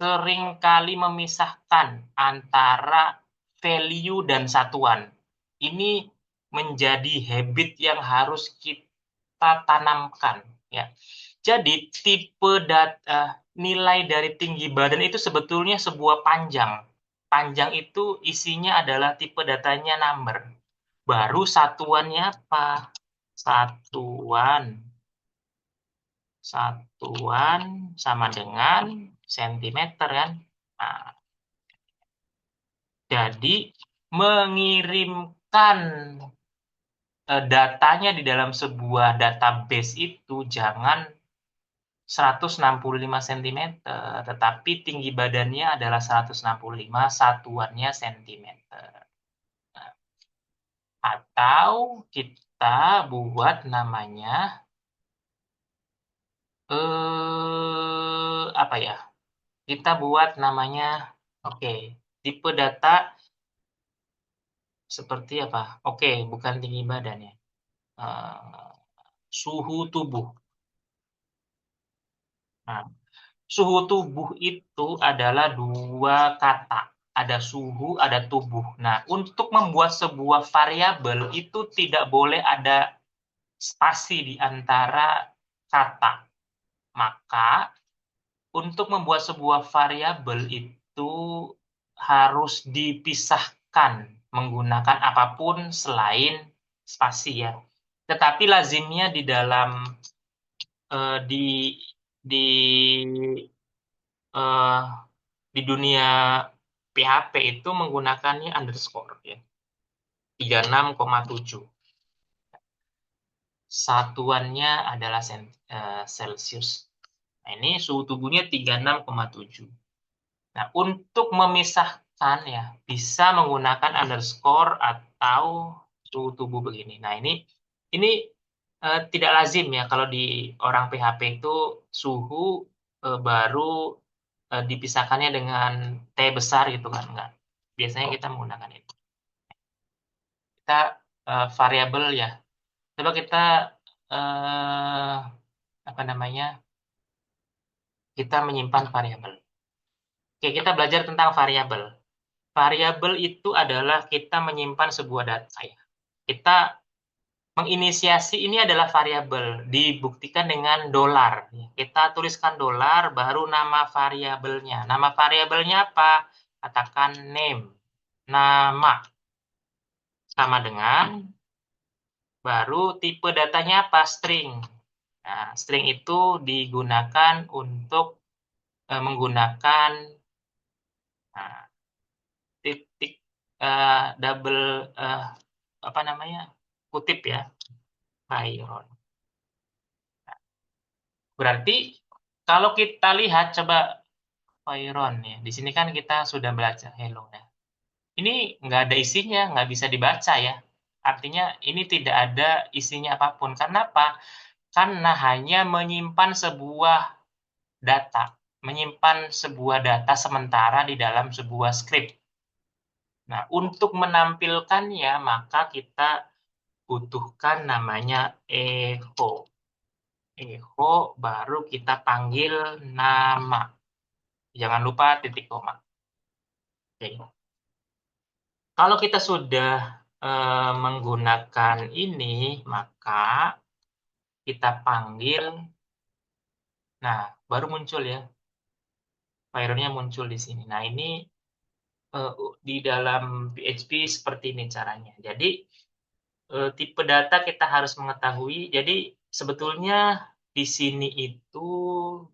seringkali memisahkan antara value dan satuan. Ini menjadi habit yang harus kita tanamkan. Ya, jadi tipe data nilai dari tinggi badan itu sebetulnya sebuah panjang. Panjang itu isinya adalah tipe datanya number. Baru satuannya apa? Satuan. Satuan sama dengan sentimeter kan. Nah, jadi mengirimkan datanya di dalam sebuah database itu jangan 165 cm, tetapi tinggi badannya adalah 165, satuannya cm. Atau kita buat namanya apa ya? Kita buat namanya oke, tipe data seperti apa? Oke, bukan tinggi badan ya. Eh, suhu tubuh. Nah, suhu tubuh itu adalah 2 kata. Ada suhu, ada tubuh. Nah, untuk membuat sebuah variabel itu tidak boleh ada spasi di antara kata. Maka, untuk membuat sebuah variabel itu harus dipisahkan menggunakan apapun selain spasi ya. Tetapi lazimnya di dalam di di eh, di dunia PHP itu menggunakannya underscore ya. 36,7. Satuannya adalah Celsius. Nah, ini suhu tubuhnya 36,7. Nah, untuk memisahkan ya bisa menggunakan underscore atau suhu tubuh begini. Nah, ini tidak lazim ya kalau di orang PHP itu suhu baru dipisahkannya dengan T besar gitu kan, enggak. Biasanya kita menggunakan itu. Kita variabel ya. Coba kita eh, apa namanya? Kita menyimpan variabel. Oke, kita belajar tentang variabel. Variabel itu adalah kita menyimpan sebuah data ya. Kita menginisiasi ini adalah variabel, dibuktikan dengan dolar. Kita tuliskan dolar, baru nama variabelnya. Nama variabelnya apa? Katakan name, nama. Sama dengan, baru tipe datanya apa? String. Nah, string itu digunakan untuk menggunakan nah, titik double apa namanya, kutip ya, Byron. Berarti kalau kita lihat coba Byron ya, di sini kan kita sudah belajar hello ya. Ini nggak ada isinya, nggak bisa dibaca ya. Artinya ini tidak ada isinya apapun. Karena apa? Karena hanya menyimpan sebuah data, menyimpan sebuah data sementara di dalam sebuah script. Nah, untuk menampilkannya, maka kita butuhkan namanya echo. Echo baru kita panggil nama. Jangan lupa titik koma. Oke. Kalau kita sudah menggunakan ini, maka kita panggil, nah baru muncul ya, Byron-nya muncul di sini. Nah ini di dalam PHP seperti ini caranya. Jadi tipe data kita harus mengetahui. Jadi sebetulnya di sini itu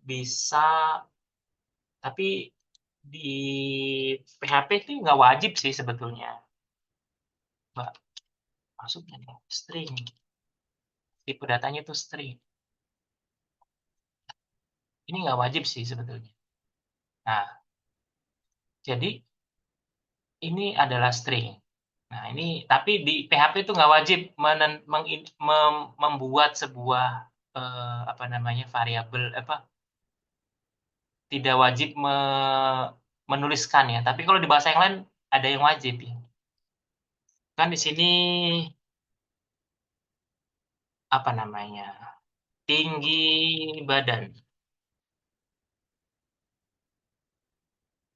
bisa, tapi di PHP itu nggak wajib sih sebetulnya. Mbak, maksudnya nih, string. Tipe datanya itu string. Ini nggak wajib sih sebetulnya. Nah, jadi ini adalah string. Nah, ini tapi di PHP itu nggak wajib membuat sebuah apa namanya variabel apa tidak wajib menuliskan ya. Tapi kalau di bahasa yang lain ada yang wajib ya. Kan di sini apa namanya, tinggi badan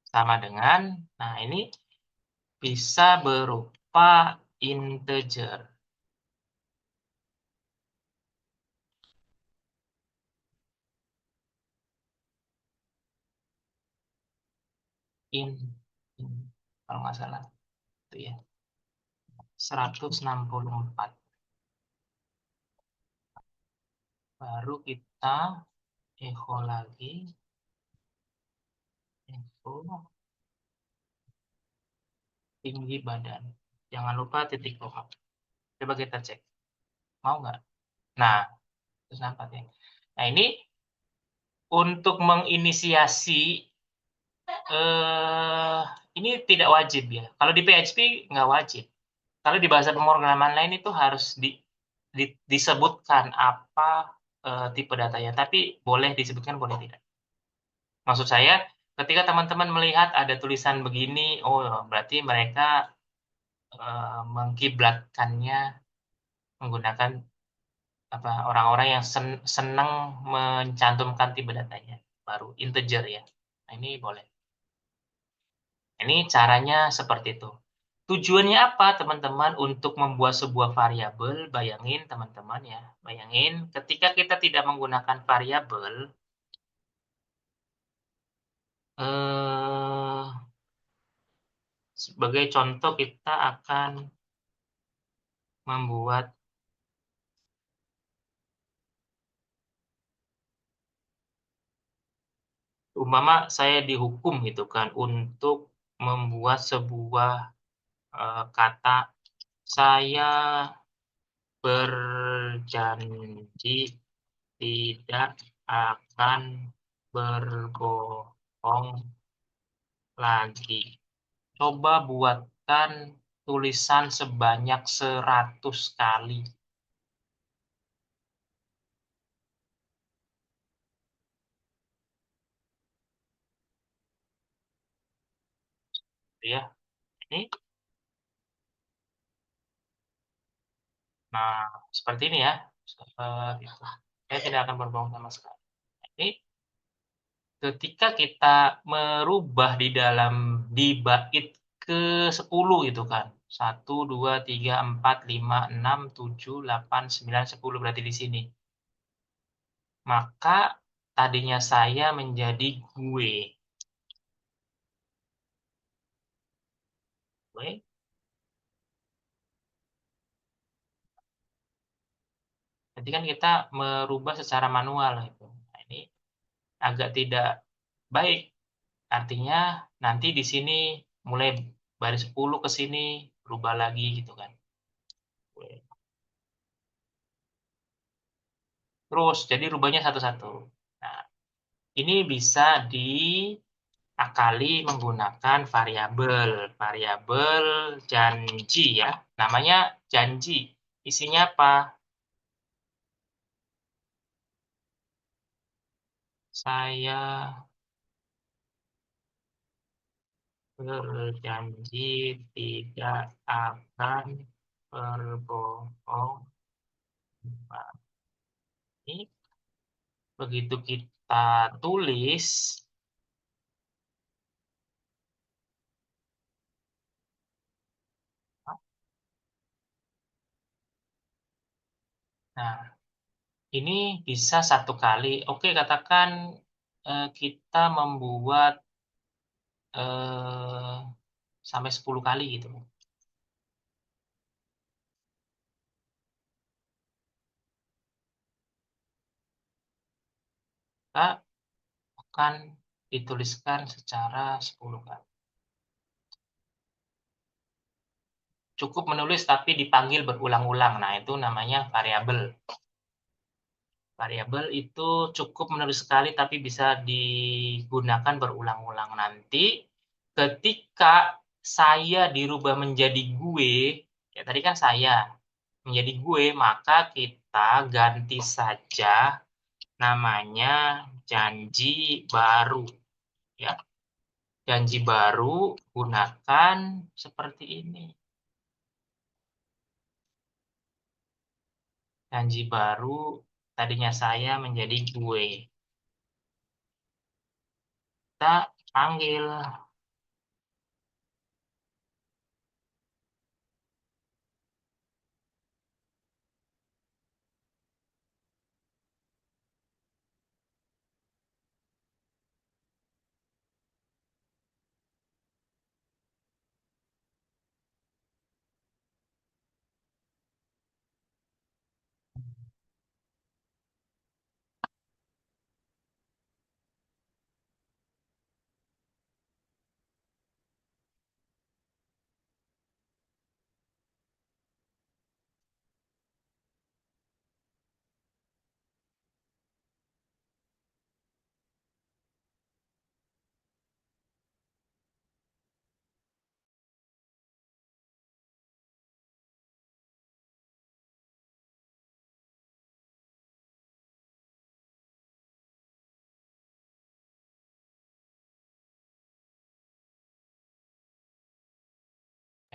sama dengan, nah ini bisa berupa integer. In, in kalau nggak salah itu ya 164. Baru kita echo lagi, echo tinggi badan. Jangan lupa titik koma. Coba kita cek. Mau nggak? Nah, terus apa ya? Nah, ini untuk menginisiasi ini tidak wajib ya. Kalau di PHP nggak wajib. Kalau di bahasa pemrograman lain itu harus disebutkan apa tipe datanya. Tapi boleh disebutkan, boleh tidak. Maksud saya, ketika teman-teman melihat ada tulisan begini, oh berarti mereka mengkiblatkannya menggunakan apa, orang-orang yang senang mencantumkan tipe datanya baru integer ya. Nah, ini boleh. Ini caranya seperti itu. Tujuannya apa, teman-teman? Untuk membuat sebuah variabel. Bayangin, teman-teman ya. Bayangin, ketika kita tidak menggunakan variabel, sebagai contoh kita akan membuat umpama saya dihukum gitu kan untuk membuat sebuah kata saya berjanji tidak akan berbohong lagi. Coba buatkan tulisan sebanyak 100 kali. Ya, ini. Nah, seperti ini ya. Saya tidak akan berbohong sama sekali. Ini ketika kita merubah di dalam di bait ke 10 gitu kan. 1, 2, 3, 4, 5, 6, 7, 8, 9, 10 berarti di sini. Maka tadinya saya menjadi gue. Gue. Berarti kan kita merubah secara manual gitu. Nah, ini agak tidak baik. Artinya nanti di sini mulai baris 10 ke sini berubah lagi gitu kan. Terus jadi rubahnya satu-satu. Nah, ini bisa diakali menggunakan variabel. Variabel janji ya. Namanya janji. Isinya apa? Saya berjanji tidak akan berbohong. Ini begitu kita tulis, nah ini bisa satu kali. Oke, katakan kita membuat eh, sampai 10 kali gitu. Maka akan dituliskan secara 10 kali. Cukup menulis tapi dipanggil berulang-ulang. Nah, itu namanya variabel. Variabel itu cukup menulis sekali tapi bisa digunakan berulang-ulang. Nanti ketika saya dirubah menjadi gue, ya tadi kan saya menjadi gue, maka kita ganti saja namanya janji baru. Ya, janji baru gunakan seperti ini. Janji baru tadinya saya menjadi gue. Kita panggil.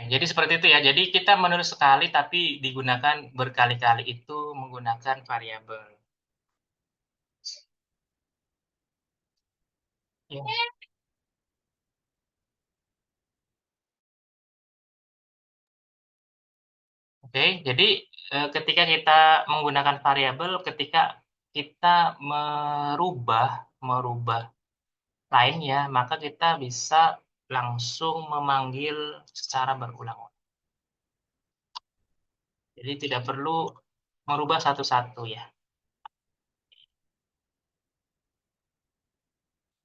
Nah, jadi seperti itu ya. Jadi kita menulis sekali tapi digunakan berkali-kali itu menggunakan variabel. Ya. Oke, jadi ketika kita menggunakan variabel, ketika kita merubah merubah lainnya, maka kita bisa langsung memanggil secara berulang-ulang. Jadi tidak perlu merubah satu-satu ya.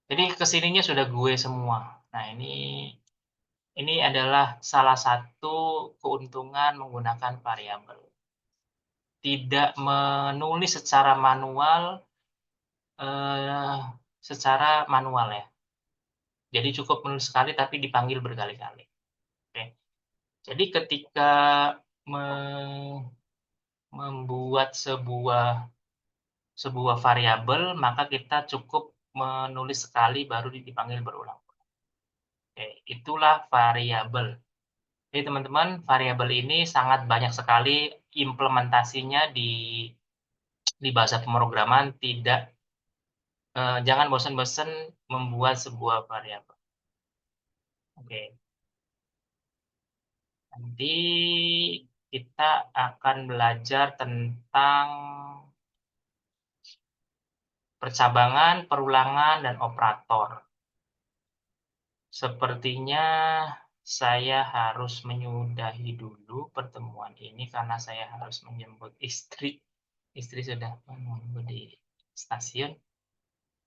Jadi kesininya sudah gue semua. Nah, ini adalah salah satu keuntungan menggunakan variabel. Tidak menulis eh, secara manual ya. Jadi cukup menulis sekali tapi dipanggil berkali-kali. Oke. Jadi ketika membuat sebuah variabel, maka kita cukup menulis sekali baru dipanggil berulang. Oke, itulah variabel. Jadi teman-teman, variabel ini sangat banyak sekali implementasinya di bahasa pemrograman. Jangan bosan-bosan membuat sebuah variabel. Oke. Nanti kita akan belajar tentang percabangan, perulangan, dan operator. Sepertinya saya harus menyudahi dulu pertemuan ini karena saya harus menjemput istri. Istri sudah menunggu di stasiun.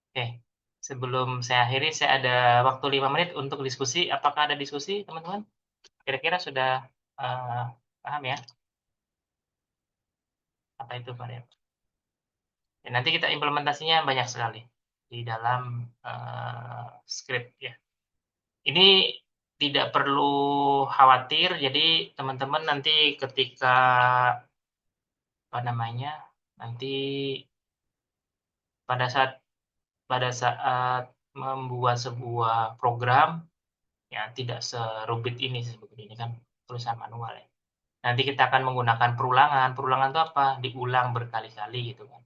Oke, sebelum saya akhiri, saya ada waktu 5 menit untuk diskusi. Apakah ada diskusi, teman-teman? Kira-kira sudah eh, paham ya? Apa itu variabel? Ya, nanti kita implementasinya banyak sekali di dalam script ya. Ini tidak perlu khawatir, jadi teman-teman nanti ketika apa namanya, nanti pada saat membuat sebuah program ya tidak serumit ini sebetulnya, ini kan tulisan manual ya. Nanti kita akan menggunakan perulangan. Perulangan itu apa? Diulang berkali-kali gitu kan.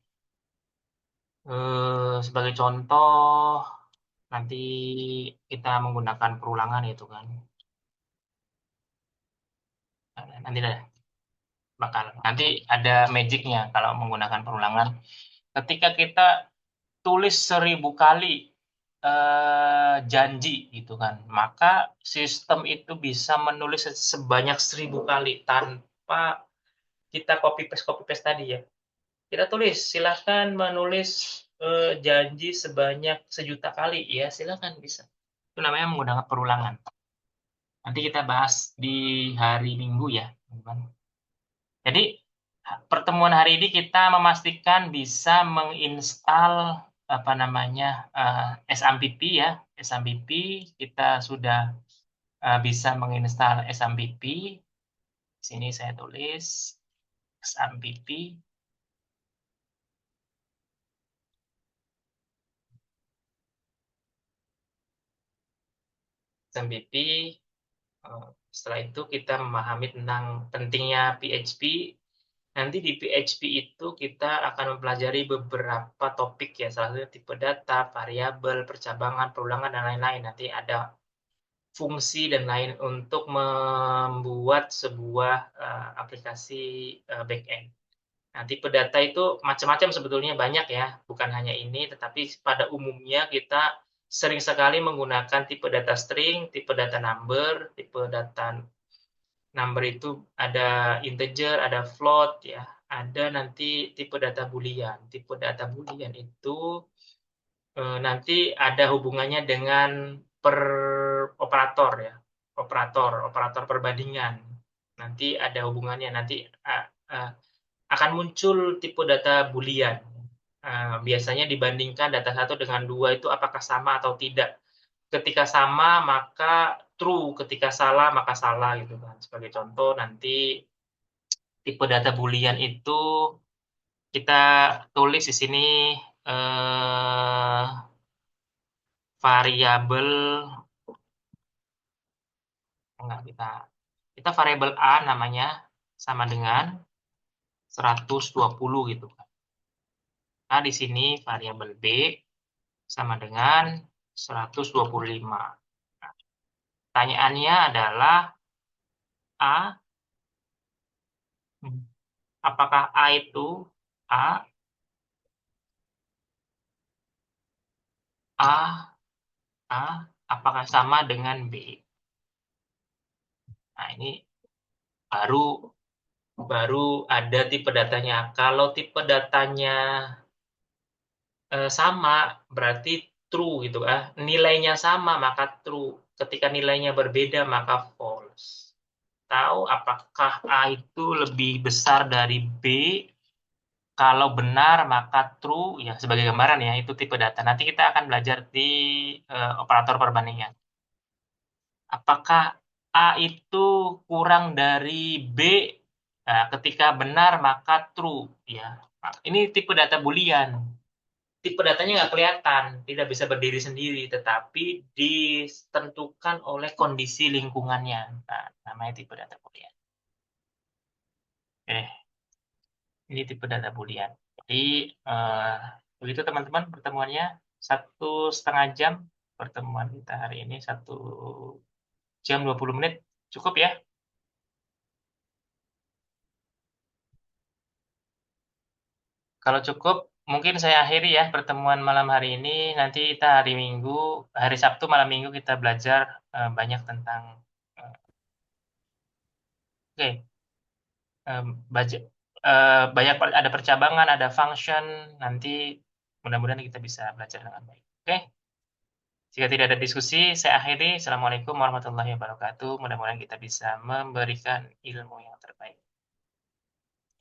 Sebagai contoh, nanti kita menggunakan perulangan itu kan. Nanti nanti ada magicnya kalau menggunakan perulangan. Ketika kita tulis 1000 kali janji gitu kan, maka sistem itu bisa menulis sebanyak 1000 kali tanpa kita copy paste tadi ya. Kita tulis, silahkan menulis janji sebanyak 1.000.000 kali ya, silahkan bisa. Itu namanya menggunakan perulangan. Nanti kita bahas di hari Minggu ya, teman-teman. Jadi pertemuan hari ini kita memastikan bisa menginstal apa namanya SMPP ya, SMPP kita sudah bisa menginstal SMPP. Sini saya tulis SMPP. SMPP. Setelah itu kita memahami tentang pentingnya PHP. Nanti di PHP itu kita akan mempelajari beberapa topik ya, salah satunya tipe data, variabel, percabangan, perulangan, dan lain-lain. Nanti ada fungsi dan lain untuk membuat sebuah aplikasi backend. Nah, tipe data itu macam-macam sebetulnya, banyak ya, bukan hanya ini, tetapi pada umumnya kita sering sekali menggunakan tipe data string, tipe data number. Tipe data number itu ada integer, ada float ya, ada nanti tipe data boolean. Tipe data boolean itu nanti ada hubungannya dengan per operator ya, operator perbandingan. Nanti ada hubungannya, nanti akan muncul tipe data boolean. Biasanya dibandingkan data satu dengan dua itu apakah sama atau tidak. Ketika sama maka true, ketika salah maka salah gitu kan. Sebagai contoh nanti tipe data boolean itu kita tulis di sini variabel enggak, kita variabel A namanya sama dengan 120 gitu kan. Nah, di sini variabel B sama dengan 125. Nah, pertanyaannya adalah A, apakah A itu A, A, A, apakah sama dengan B? Nah, ini baru ada tipe datanya. Kalau tipe datanya sama, berarti true gitu. Nilainya sama, maka true. Ketika nilainya berbeda, maka false. Tahu apakah A itu lebih besar dari B? Kalau benar, maka true. Ya, sebagai gambaran ya, itu tipe data. Nanti kita akan belajar di operator perbandingan. Apakah A itu kurang dari B? Nah, ketika benar, maka true. Ya, ini tipe data boolean. Tipe datanya nggak kelihatan, tidak bisa berdiri sendiri, tetapi ditentukan oleh kondisi lingkungannya. Nah, namanya tipe data boolean. Ini tipe data boolean. Jadi, begitu teman-teman pertemuannya. 1,5 jam pertemuan kita hari ini, 1 jam 20 menit. Cukup ya? Kalau cukup, mungkin saya akhiri ya pertemuan malam hari ini. Nanti kita hari Minggu, hari Sabtu malam Minggu kita belajar banyak tentang, oke, budget, banyak ada percabangan, ada function. Nanti mudah-mudahan kita bisa belajar dengan baik. Oke, jika tidak ada diskusi, saya akhiri. Assalamualaikum warahmatullahi wabarakatuh. Mudah-mudahan kita bisa memberikan ilmu yang terbaik.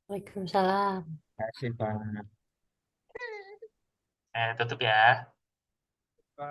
Waalaikumsalam. Terima kasih, Pak. Tutup ya.